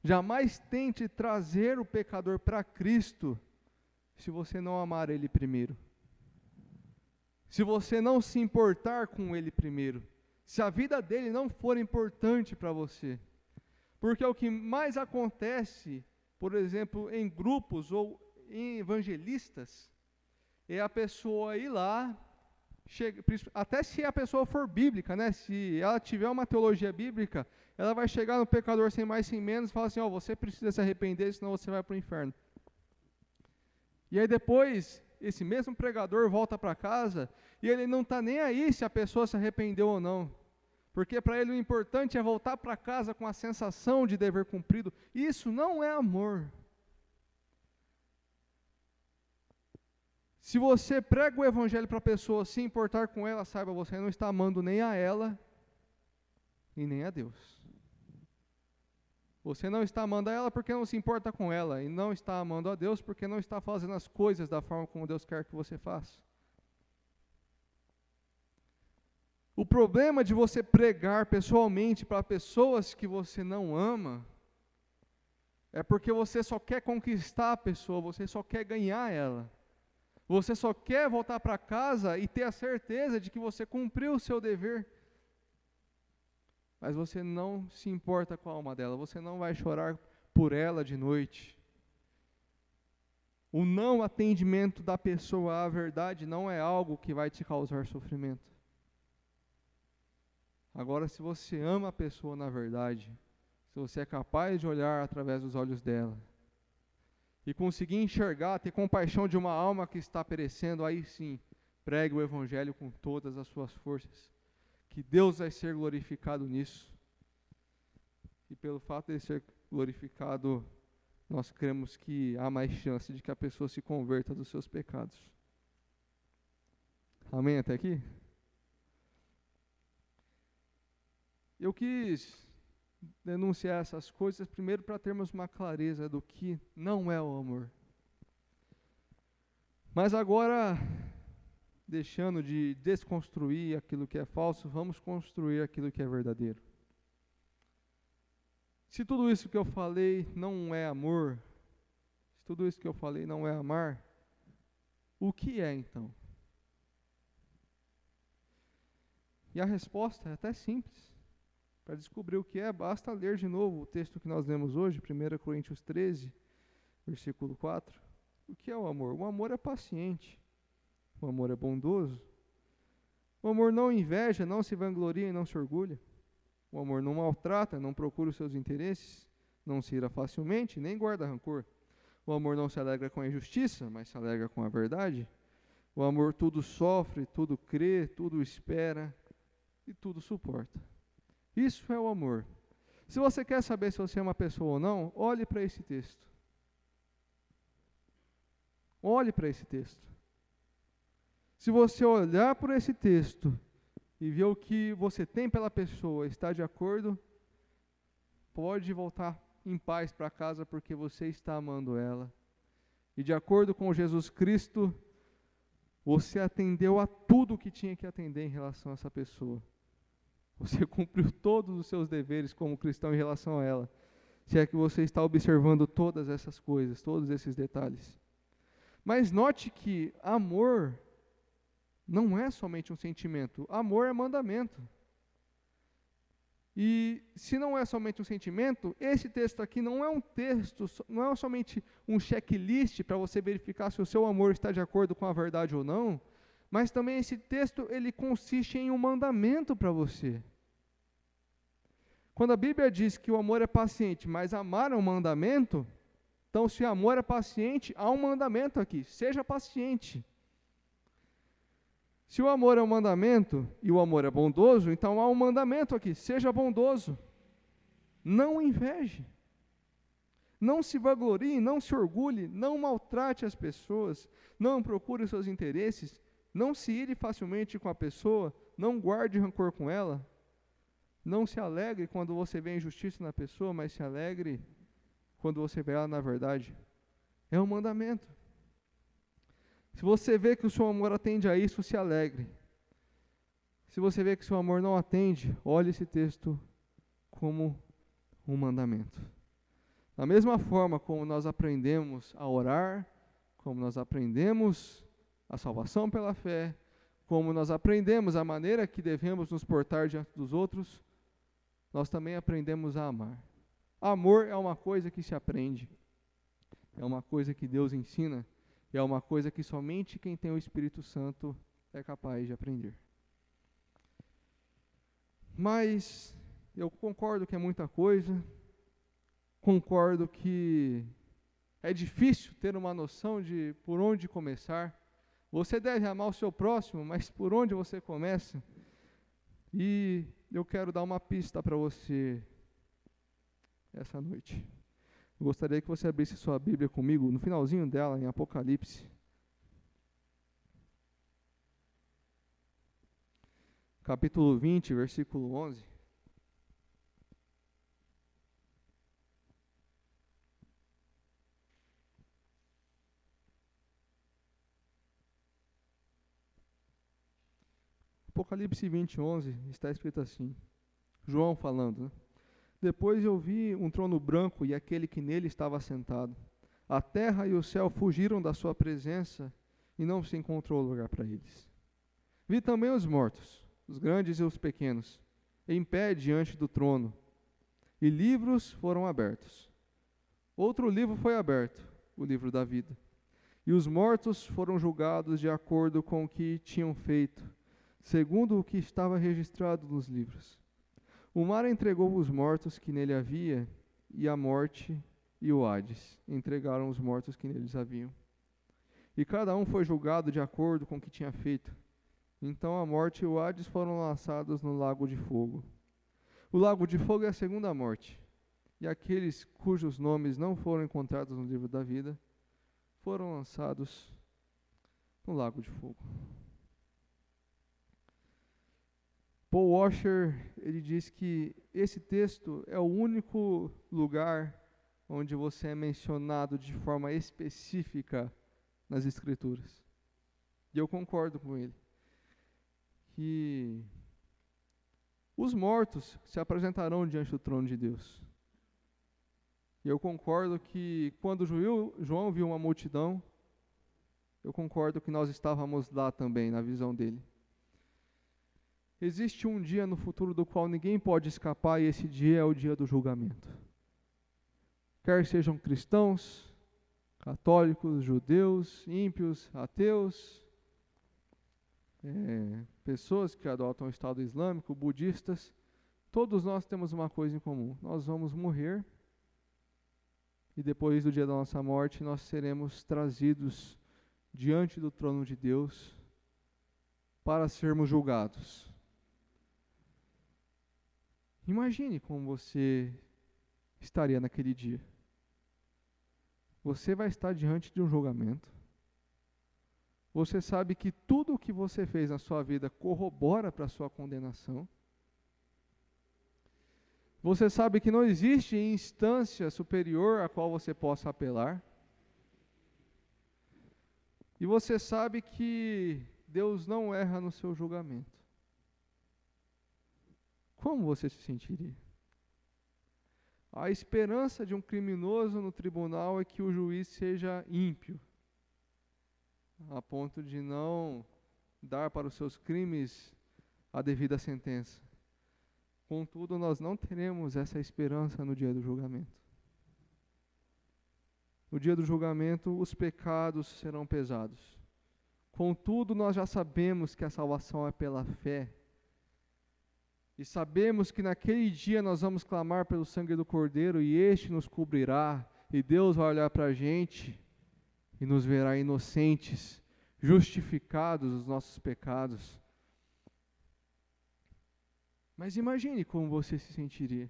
jamais tente trazer o pecador para Cristo, se você não amar ele primeiro. Se você não se importar com ele primeiro. Se a vida dele não for importante para você. Porque o que mais acontece, por exemplo, em grupos ou em evangelistas, é a pessoa ir lá, até se a pessoa for bíblica, né? Se ela tiver uma teologia bíblica, ela vai chegar no pecador sem mais sem menos e falar assim, você precisa se arrepender, senão você vai para o inferno. E aí depois, esse mesmo pregador volta para casa, e ele não está nem aí se a pessoa se arrependeu ou não. Porque para ele o importante é voltar para casa com a sensação de dever cumprido. Isso não é amor. Se você prega o evangelho para a pessoa se importar com ela, saiba, você não está amando nem a ela e nem a Deus. Você não está amando a ela porque não se importa com ela, e não está amando a Deus porque não está fazendo as coisas da forma como Deus quer que você faça. O problema de você pregar pessoalmente para pessoas que você não ama, é porque você só quer conquistar a pessoa, você só quer ganhar ela. Você só quer voltar para casa e ter a certeza de que você cumpriu o seu dever. Mas você não se importa com a alma dela, você não vai chorar por ela de noite. O não atendimento da pessoa à verdade não é algo que vai te causar sofrimento. Agora, se você ama a pessoa na verdade, se você é capaz de olhar através dos olhos dela, e conseguir enxergar, ter compaixão de uma alma que está perecendo, aí sim, pregue o evangelho com todas as suas forças. Que Deus vai ser glorificado nisso. E pelo fato de ele ser glorificado, nós cremos que há mais chance de que a pessoa se converta dos seus pecados. Amém até aqui? Eu quis denunciar essas coisas, primeiro para termos uma clareza do que não é o amor. Mas agora, deixando de desconstruir aquilo que é falso, vamos construir aquilo que é verdadeiro. Se tudo isso que eu falei não é amor, se tudo isso que eu falei não é amar, o que é então? E a resposta é até simples. Para descobrir o que é, basta ler de novo o texto que nós lemos hoje, 1 Coríntios 13, versículo 4. O que é o amor? O amor é paciente. O amor é bondoso. O amor não inveja, não se vangloria e não se orgulha. O amor não maltrata, não procura os seus interesses, não se ira facilmente, nem guarda rancor. O amor não se alegra com a injustiça, mas se alegra com a verdade. O amor tudo sofre, tudo crê, tudo espera e tudo suporta. Isso é o amor. Se você quer saber se você é uma pessoa ou não, olhe para esse texto. Olhe para esse texto. Se você olhar por esse texto e ver o que você tem pela pessoa, está de acordo, pode voltar em paz para casa porque você está amando ela. E de acordo com Jesus Cristo, você atendeu a tudo o que tinha que atender em relação a essa pessoa. Você cumpriu todos os seus deveres como cristão em relação a ela. Se é que você está observando todas essas coisas, todos esses detalhes. Mas note que amor não é somente um sentimento. Amor é mandamento. E se não é somente um sentimento, esse texto aqui não é um texto, não é somente um checklist para você verificar se o seu amor está de acordo com a verdade ou não, mas também esse texto ele consiste em um mandamento para você. Quando a Bíblia diz que o amor é paciente, mas amar é um mandamento, então se amor é paciente, há um mandamento aqui, seja paciente. Se o amor é um mandamento e o amor é bondoso, então há um mandamento aqui, seja bondoso. Não inveje. Não se vanglorie, não se orgulhe, não maltrate as pessoas, não procure os seus interesses, não se ire facilmente com a pessoa, não guarde rancor com ela. Não se alegre quando você vê injustiça na pessoa, mas se alegre quando você vê ela na verdade. É um mandamento. Se você vê que o seu amor atende a isso, se alegre. Se você vê que o seu amor não atende, olhe esse texto como um mandamento. Da mesma forma como nós aprendemos a orar, como nós aprendemos a salvação pela fé, como nós aprendemos a maneira que devemos nos portar diante dos outros, nós também aprendemos a amar. Amor é uma coisa que se aprende, é uma coisa que Deus ensina, e é uma coisa que somente quem tem o Espírito Santo é capaz de aprender. Mas eu concordo que é muita coisa, concordo que é difícil ter uma noção de por onde começar. Você deve amar o seu próximo, mas por onde você começa? E eu quero dar uma pista para você essa noite. Eu gostaria que você abrisse sua Bíblia comigo, no finalzinho dela, em Apocalipse. Capítulo 20, versículo 11. Apocalipse 20, 11, está escrito assim, João falando, né? Depois eu vi um trono branco e aquele que nele estava assentado. A terra e o céu fugiram da sua presença e não se encontrou lugar para eles. Vi também os mortos, os grandes e os pequenos, em pé diante do trono, e livros foram abertos. Outro livro foi aberto, o livro da vida. E os mortos foram julgados de acordo com o que tinham feito, segundo o que estava registrado nos livros. O mar entregou os mortos que nele havia, e a morte e o Hades entregaram os mortos que neles haviam. E cada um foi julgado de acordo com o que tinha feito. Então a morte e o Hades foram lançados no lago de fogo. O lago de fogo é a segunda morte. E aqueles cujos nomes não foram encontrados no livro da vida, foram lançados no lago de fogo. Paul Washer, ele diz que esse texto é o único lugar onde você é mencionado de forma específica nas Escrituras. E eu concordo com ele. Que os mortos se apresentarão diante do trono de Deus. E eu concordo que quando João viu uma multidão, eu concordo que nós estávamos lá também, na visão dele. Existe um dia no futuro do qual ninguém pode escapar, e esse dia é o dia do julgamento. Quer sejam cristãos, católicos, judeus, ímpios, ateus, pessoas que adotam o Estado Islâmico, budistas, todos nós temos uma coisa em comum. Nós vamos morrer, e depois do dia da nossa morte, nós seremos trazidos diante do trono de Deus para sermos julgados. Imagine como você estaria naquele dia. Você vai estar diante de um julgamento. Você sabe que tudo o que você fez na sua vida corrobora para a sua condenação. Você sabe que não existe instância superior a qual você possa apelar. E você sabe que Deus não erra no seu julgamento. como você se sentiria? A esperança de um criminoso no tribunal é que o juiz seja ímpio, a ponto de não dar para os seus crimes a devida sentença. Contudo, nós não teremos essa esperança no dia do julgamento. No dia do julgamento, os pecados serão pesados. Contudo, nós já sabemos que a salvação é pela fé. E sabemos que naquele dia nós vamos clamar pelo sangue do Cordeiro e este nos cobrirá. E Deus vai olhar para a gente e nos verá inocentes, justificados dos nossos pecados. Mas imagine como você se sentiria.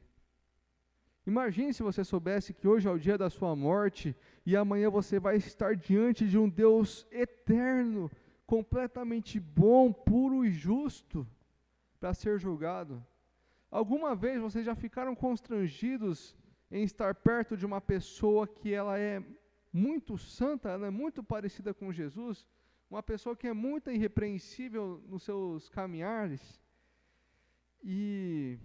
Imagine se você soubesse que hoje é o dia da sua morte e amanhã você vai estar diante de um Deus eterno, completamente bom, puro e justo, para ser julgado. Alguma vez vocês já ficaram constrangidos em estar perto de uma pessoa que ela é muito santa, ela é muito parecida com Jesus, uma pessoa que é muito irrepreensível nos seus caminhares, e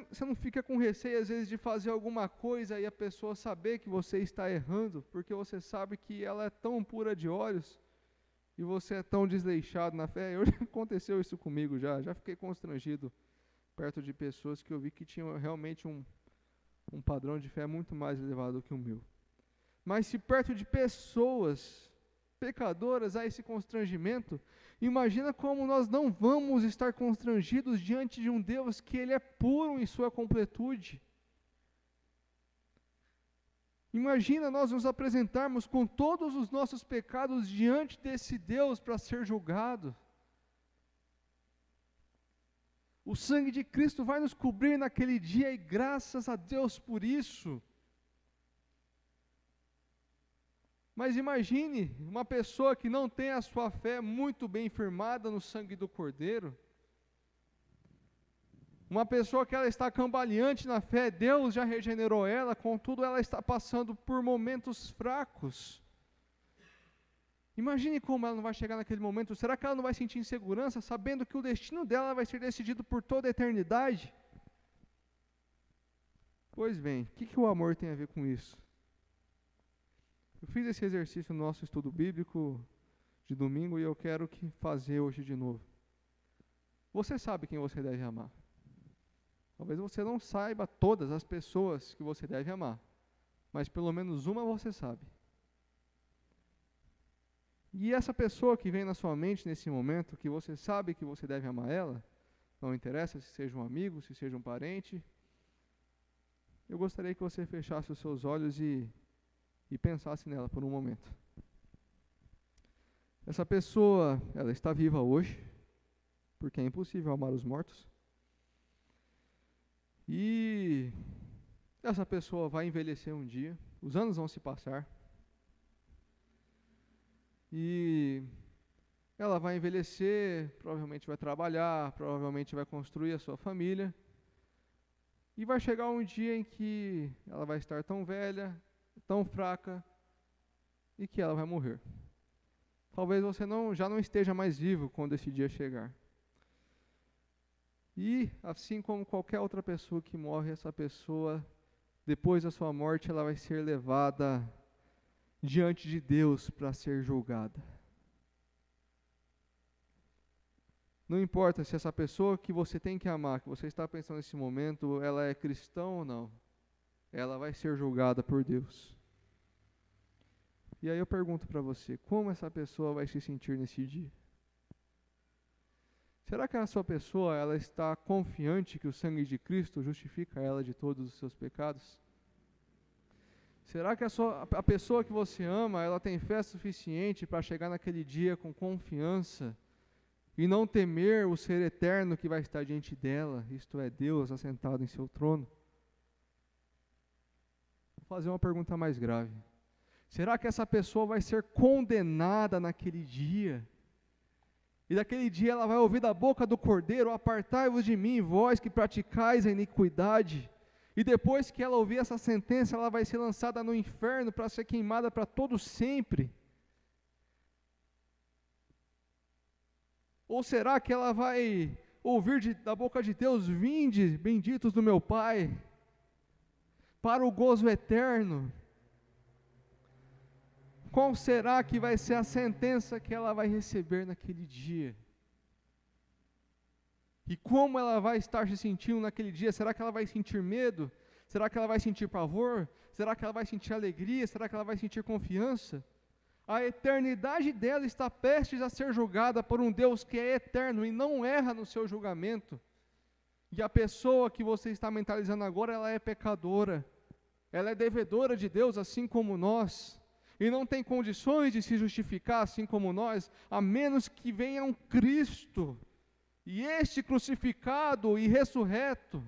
você não fica com receio às vezes de fazer alguma coisa e a pessoa saber que você está errando, porque você sabe que ela é tão pura de olhos e você é tão desleixado na fé? Hoje aconteceu isso comigo já fiquei constrangido perto de pessoas que eu vi que tinham realmente um padrão de fé muito mais elevado do que o meu. Mas se perto de pessoas pecadoras há esse constrangimento, imagina como nós não vamos estar constrangidos diante de um Deus que Ele é puro em sua completude. Imagina nós nos apresentarmos com todos os nossos pecados diante desse Deus para ser julgado. O sangue de Cristo vai nos cobrir naquele dia e graças a Deus por isso. Mas imagine uma pessoa que não tem a sua fé muito bem firmada no sangue do Cordeiro. Uma pessoa que ela está cambaleante na fé, Deus já regenerou ela, contudo ela está passando por momentos fracos. Imagine como ela não vai chegar naquele momento. Será que ela não vai sentir insegurança, sabendo que o destino dela vai ser decidido por toda a eternidade? Pois bem, o que o amor tem a ver com isso? Eu fiz esse exercício no nosso estudo bíblico de domingo e eu quero fazer hoje de novo. Você sabe quem você deve amar. Talvez você não saiba todas as pessoas que você deve amar, mas pelo menos uma você sabe. E essa pessoa que vem na sua mente nesse momento, que você sabe que você deve amar ela, não interessa se seja um amigo, se seja um parente, eu gostaria que você fechasse os seus olhos e pensasse nela por um momento. Essa pessoa, ela está viva hoje, porque é impossível amar os mortos. E essa pessoa vai envelhecer um dia, os anos vão se passar, e ela vai envelhecer, provavelmente vai trabalhar, provavelmente vai construir a sua família, e vai chegar um dia em que ela vai estar tão velha, tão fraca, e que ela vai morrer. Talvez você já não esteja mais vivo quando esse dia chegar. E, assim como qualquer outra pessoa que morre, essa pessoa, depois da sua morte, ela vai ser levada diante de Deus para ser julgada. Não importa se essa pessoa que você tem que amar, que você está pensando nesse momento, ela é cristã ou não, ela vai ser julgada por Deus. E aí eu pergunto para você, como essa pessoa vai se sentir nesse dia? Será que a sua pessoa, ela está confiante que o sangue de Cristo justifica ela de todos os seus pecados? Será que a pessoa que você ama, ela tem fé suficiente para chegar naquele dia com confiança e não temer o ser eterno que vai estar diante dela, isto é, Deus assentado em seu trono? Vou fazer uma pergunta mais grave. Será que essa pessoa vai ser condenada naquele dia? E naquele dia ela vai ouvir da boca do Cordeiro: apartai-vos de mim, vós que praticais a iniquidade. E depois que ela ouvir essa sentença, ela vai ser lançada no inferno para ser queimada para todo sempre? Ou será que ela vai ouvir da boca de Deus: vinde, benditos do meu Pai, para o gozo eterno. Qual será que vai ser a sentença que ela vai receber naquele dia? E como ela vai estar se sentindo naquele dia? Será que ela vai sentir medo? Será que ela vai sentir pavor? Será que ela vai sentir alegria? Será que ela vai sentir confiança? A eternidade dela está prestes a ser julgada por um Deus que é eterno e não erra no seu julgamento. E a pessoa que você está mentalizando agora, ela é pecadora. Ela é devedora de Deus, assim como nós. E não tem condições de se justificar, assim como nós, a menos que venha um Cristo. E este crucificado e ressurreto,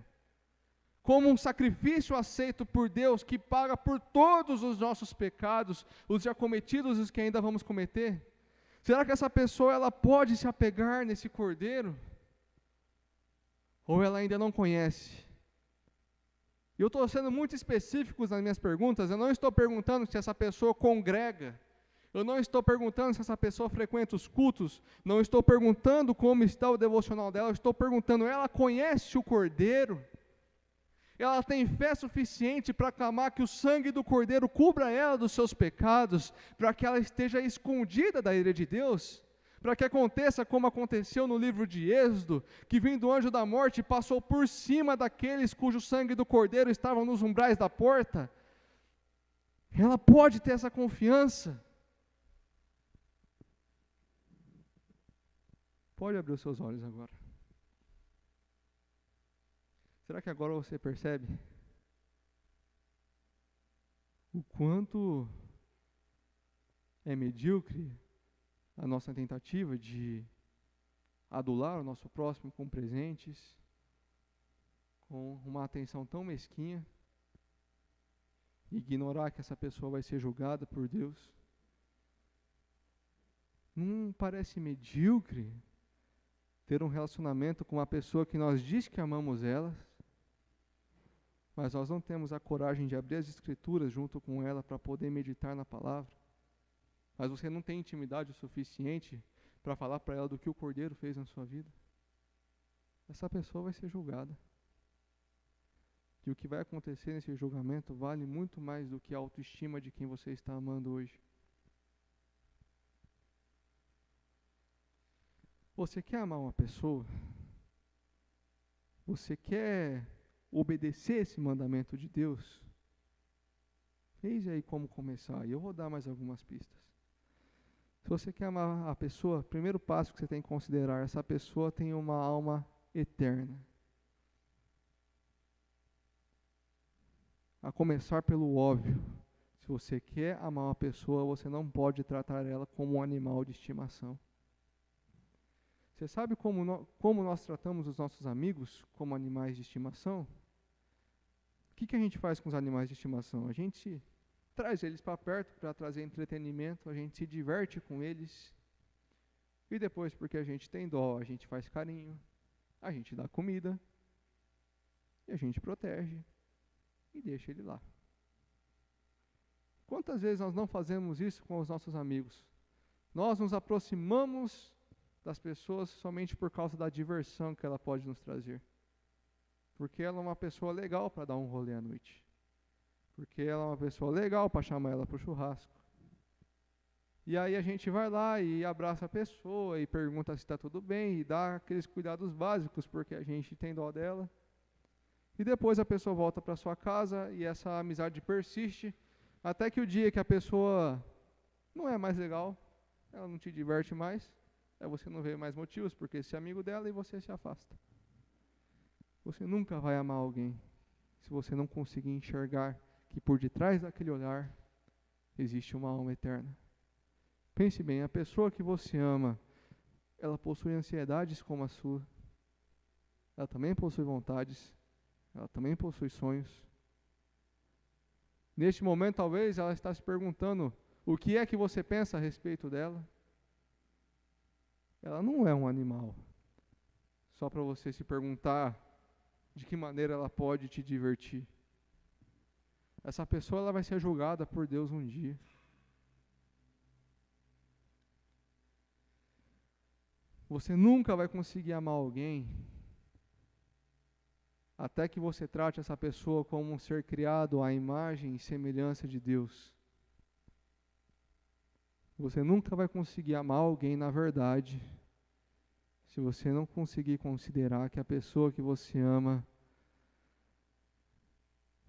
como um sacrifício aceito por Deus, que paga por todos os nossos pecados, os já cometidos e os que ainda vamos cometer. Será que essa pessoa ela pode se apegar nesse cordeiro? Ou ela ainda não conhece? E eu estou sendo muito específico nas minhas perguntas. Eu não estou perguntando se essa pessoa congrega. Eu não estou perguntando se essa pessoa frequenta os cultos. Não estou perguntando como está o devocional dela. Eu estou perguntando: ela conhece o Cordeiro? Ela tem fé suficiente para clamar que o sangue do Cordeiro cubra ela dos seus pecados, para que ela esteja escondida da ira de Deus? Para que aconteça como aconteceu no livro de Êxodo, que vindo o anjo da morte passou por cima daqueles cujo sangue do Cordeiro estava nos umbrais da porta? Ela pode ter essa confiança. Pode abrir os seus olhos agora. Será que agora você percebe o quanto é medíocre a nossa tentativa de adular o nosso próximo com presentes, com uma atenção tão mesquinha, e ignorar que essa pessoa vai ser julgada por Deus? Não parece medíocre ter um relacionamento com uma pessoa que nós diz que amamos ela, mas nós não temos a coragem de abrir as Escrituras junto com ela para poder meditar na palavra? Mas você não tem intimidade o suficiente para falar para ela do que o Cordeiro fez na sua vida? Essa pessoa vai ser julgada. E o que vai acontecer nesse julgamento vale muito mais do que a autoestima de quem você está amando hoje. Você quer amar uma pessoa? Você quer obedecer esse mandamento de Deus? Eis aí como começar. E eu vou dar mais algumas pistas. Se você quer amar a pessoa, o primeiro passo que você tem que considerar: essa pessoa tem uma alma eterna. A começar pelo óbvio. Se você quer amar uma pessoa, você não pode tratar ela como um animal de estimação. Você sabe como nós tratamos os nossos amigos como animais de estimação? O que a gente faz com os animais de estimação? A gente traz eles para perto para trazer entretenimento, a gente se diverte com eles, e depois, porque a gente tem dó, a gente faz carinho, a gente dá comida, e a gente protege, e deixa ele lá. Quantas vezes nós não fazemos isso com os nossos amigos? Nós nos aproximamos das pessoas somente por causa da diversão que ela pode nos trazer. Porque ela é uma pessoa legal para dar um rolê à noite. Porque ela é uma pessoa legal para chamar ela para o churrasco. E aí a gente vai lá e abraça a pessoa e pergunta se está tudo bem e dá aqueles cuidados básicos, porque a gente tem dó dela. E depois a pessoa volta para sua casa e essa amizade persiste, até que o dia que a pessoa não é mais legal, ela não te diverte mais, aí você não vê mais motivos, porque esse é amigo dela, e você se afasta. Você nunca vai amar alguém se você não conseguir enxergar que por detrás daquele olhar existe uma alma eterna. Pense bem, a pessoa que você ama, ela possui ansiedades como a sua, ela também possui vontades, ela também possui sonhos. Neste momento, talvez, ela está se perguntando o que é que você pensa a respeito dela. Ela não é um animal, só para você se perguntar de que maneira ela pode te divertir. Essa pessoa ela vai ser julgada por Deus um dia. Você nunca vai conseguir amar alguém até que você trate essa pessoa como um ser criado à imagem e semelhança de Deus. Você nunca vai conseguir amar alguém na verdade se você não conseguir considerar que a pessoa que você ama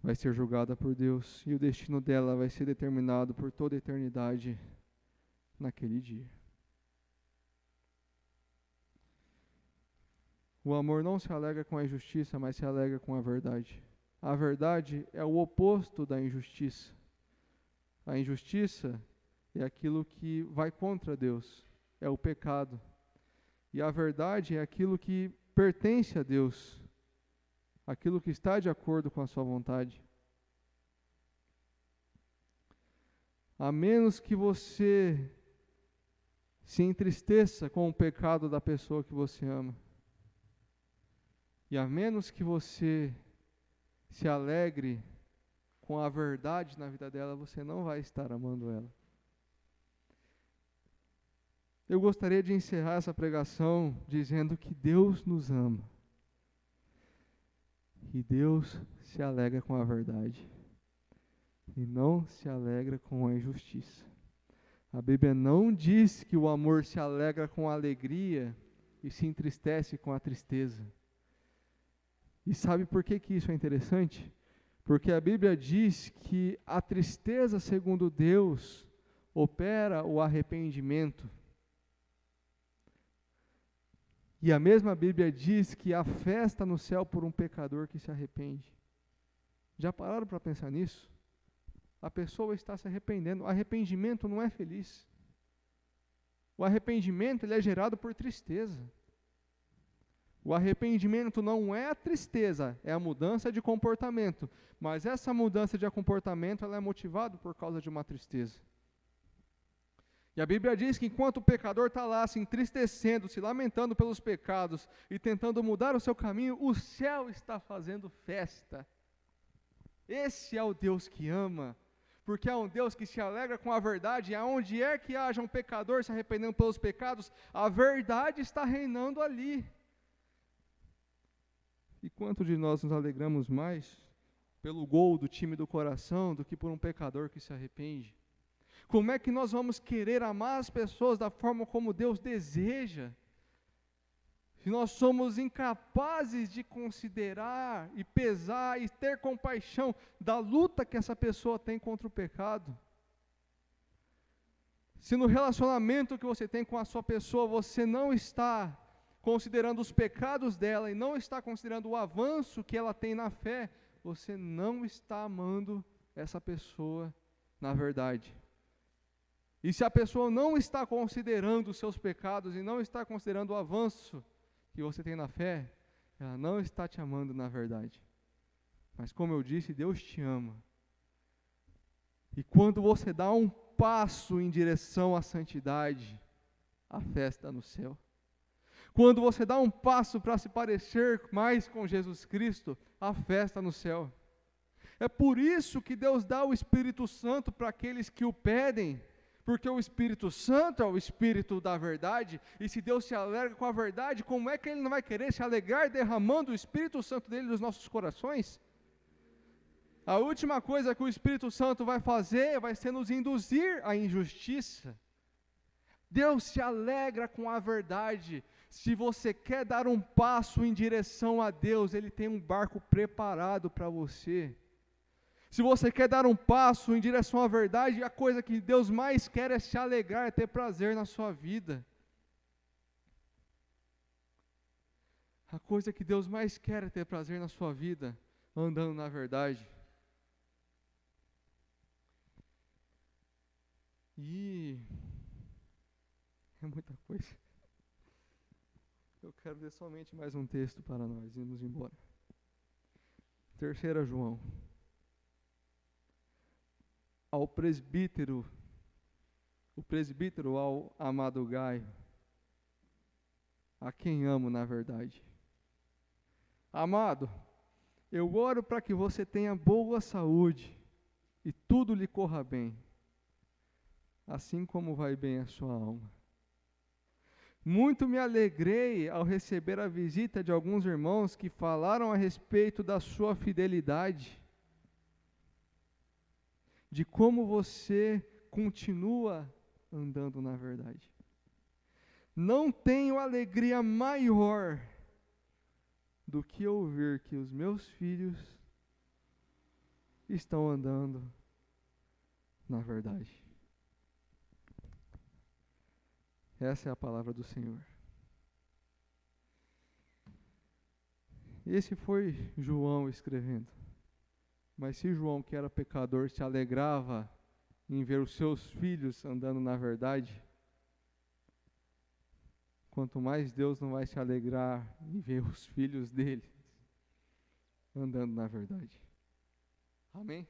vai ser julgada por Deus e o destino dela vai ser determinado por toda a eternidade naquele dia. O amor não se alegra com a injustiça, mas se alegra com a verdade. A verdade é o oposto da injustiça. A injustiça é aquilo que vai contra Deus, é o pecado. E a verdade é aquilo que pertence a Deus, aquilo que está de acordo com a sua vontade. A menos que você se entristeça com o pecado da pessoa que você ama, e a menos que você se alegre com a verdade na vida dela, você não vai estar amando ela. Eu gostaria de encerrar essa pregação dizendo que Deus nos ama. E Deus se alegra com a verdade. E não se alegra com a injustiça. A Bíblia não diz que o amor se alegra com a alegria e se entristece com a tristeza. E sabe por que isso é interessante? Porque a Bíblia diz que a tristeza, segundo Deus, opera o arrependimento. E a mesma Bíblia diz que há festa no céu por um pecador que se arrepende. Já pararam para pensar nisso? A pessoa está se arrependendo. O arrependimento não é feliz. O arrependimento ele é gerado por tristeza. O arrependimento não é a tristeza, é a mudança de comportamento. Mas essa mudança de comportamento ela é motivada por causa de uma tristeza. E a Bíblia diz que enquanto o pecador está lá se entristecendo, se lamentando pelos pecados e tentando mudar o seu caminho, o céu está fazendo festa. Esse é o Deus que ama, porque é um Deus que se alegra com a verdade, e aonde é que haja um pecador se arrependendo pelos pecados, a verdade está reinando ali. E quanto de nós nos alegramos mais pelo gol do time do coração do que por um pecador que se arrepende? Como é que nós vamos querer amar as pessoas da forma como Deus deseja, se nós somos incapazes de considerar e pesar e ter compaixão da luta que essa pessoa tem contra o pecado? Se no relacionamento que você tem com a sua pessoa, você não está considerando os pecados dela e não está considerando o avanço que ela tem na fé, você não está amando essa pessoa na verdade. E se a pessoa não está considerando os seus pecados e não está considerando o avanço que você tem na fé, ela não está te amando na verdade. Mas como eu disse, Deus te ama. E quando você dá um passo em direção à santidade, a festa no céu. Quando você dá um passo para se parecer mais com Jesus Cristo, a festa no céu. É por isso que Deus dá o Espírito Santo para aqueles que o pedem, porque o Espírito Santo é o Espírito da verdade, e se Deus se alegra com a verdade, como é que Ele não vai querer se alegrar derramando o Espírito Santo dele nos nossos corações? A última coisa que o Espírito Santo vai fazer vai ser nos induzir à injustiça. Deus se alegra com a verdade. Se você quer dar um passo em direção a Deus, Ele tem um barco preparado para você. Se você quer dar um passo em direção à verdade, a coisa que Deus mais quer é se alegrar, é ter prazer na sua vida. A coisa que Deus mais quer é ter prazer na sua vida, andando na verdade. E é muita coisa. Eu quero ler somente mais um texto para nós irmos embora. 3 João. Ao presbítero, o presbítero ao amado Gaio, a quem amo na verdade. Amado, eu oro para que você tenha boa saúde e tudo lhe corra bem, assim como vai bem a sua alma. Muito me alegrei ao receber a visita de alguns irmãos que falaram a respeito da sua fidelidade, de como você continua andando na verdade. Não tenho alegria maior do que ouvir que os meus filhos estão andando na verdade. Essa é a palavra do Senhor. Esse foi João escrevendo. Mas se João, que era pecador, se alegrava em ver os seus filhos andando na verdade, quanto mais Deus não vai se alegrar em ver os filhos dele andando na verdade. Amém?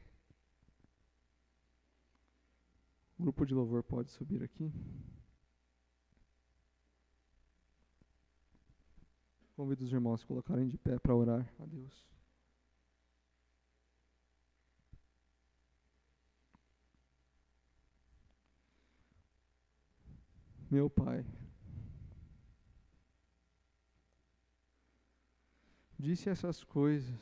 O grupo de louvor pode subir aqui. Convido os irmãos a se colocarem de pé para orar a Deus. Meu Pai, disse essas coisas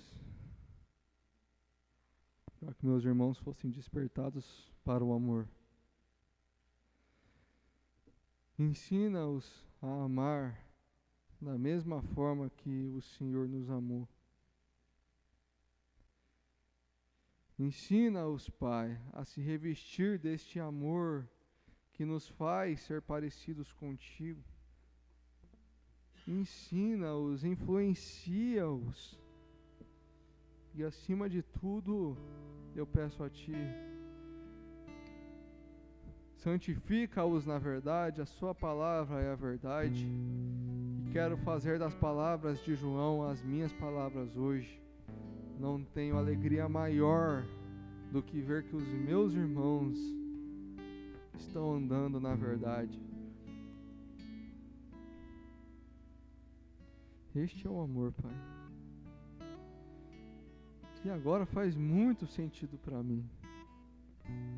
para que meus irmãos fossem despertados para o amor. Ensina-os a amar da mesma forma que o Senhor nos amou. Ensina-os, Pai, a se revestir deste amor que nos faz ser parecidos contigo. Ensina-os, influencia-os. E acima de tudo, eu peço a Ti, santifica-os na verdade, a Sua palavra é a verdade. E quero fazer das palavras de João as minhas palavras hoje. Não tenho alegria maior do que ver que os meus irmãos estão andando na verdade. Este é o amor, Pai. E agora faz muito sentido para mim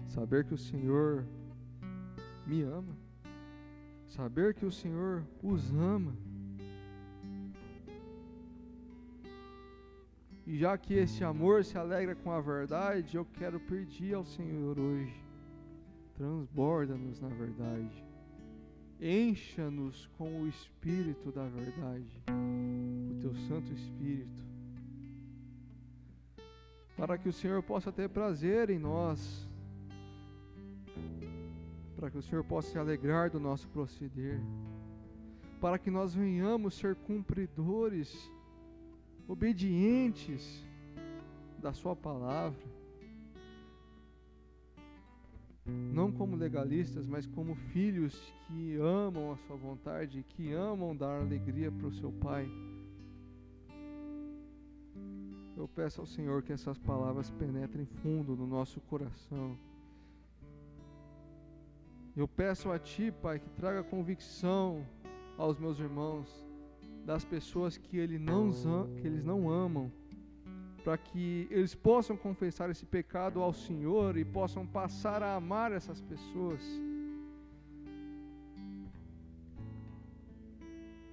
saber que o Senhor me ama, saber que o Senhor os ama. E já que esse amor se alegra com a verdade, eu quero pedir ao Senhor hoje: transborda-nos na verdade, encha-nos com o Espírito da verdade, o Teu Santo Espírito, para que o Senhor possa ter prazer em nós, para que o Senhor possa se alegrar do nosso proceder, para que nós venhamos ser cumpridores, obedientes da Sua palavra, não como legalistas, mas como filhos que amam a Sua vontade, que amam dar alegria para o seu Pai. Eu peço ao Senhor que essas palavras penetrem fundo no nosso coração. Eu peço a Ti, Pai, que traga convicção aos meus irmãos das pessoas que eles não amam, para que eles possam confessar esse pecado ao Senhor e possam passar a amar essas pessoas.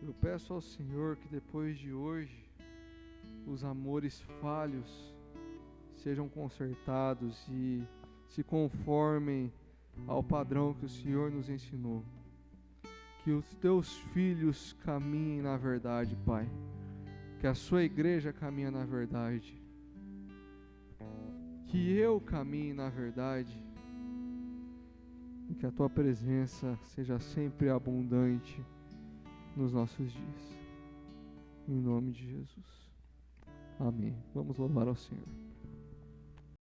Eu peço ao Senhor que depois de hoje os amores falhos sejam consertados e se conformem ao padrão que o Senhor nos ensinou. Que os Teus filhos caminhem na verdade, Pai. Que a Sua igreja caminhe na verdade. Que eu caminhe na verdade. E que a Tua presença seja sempre abundante nos nossos dias. Em nome de Jesus. Amém. Vamos louvar ao Senhor.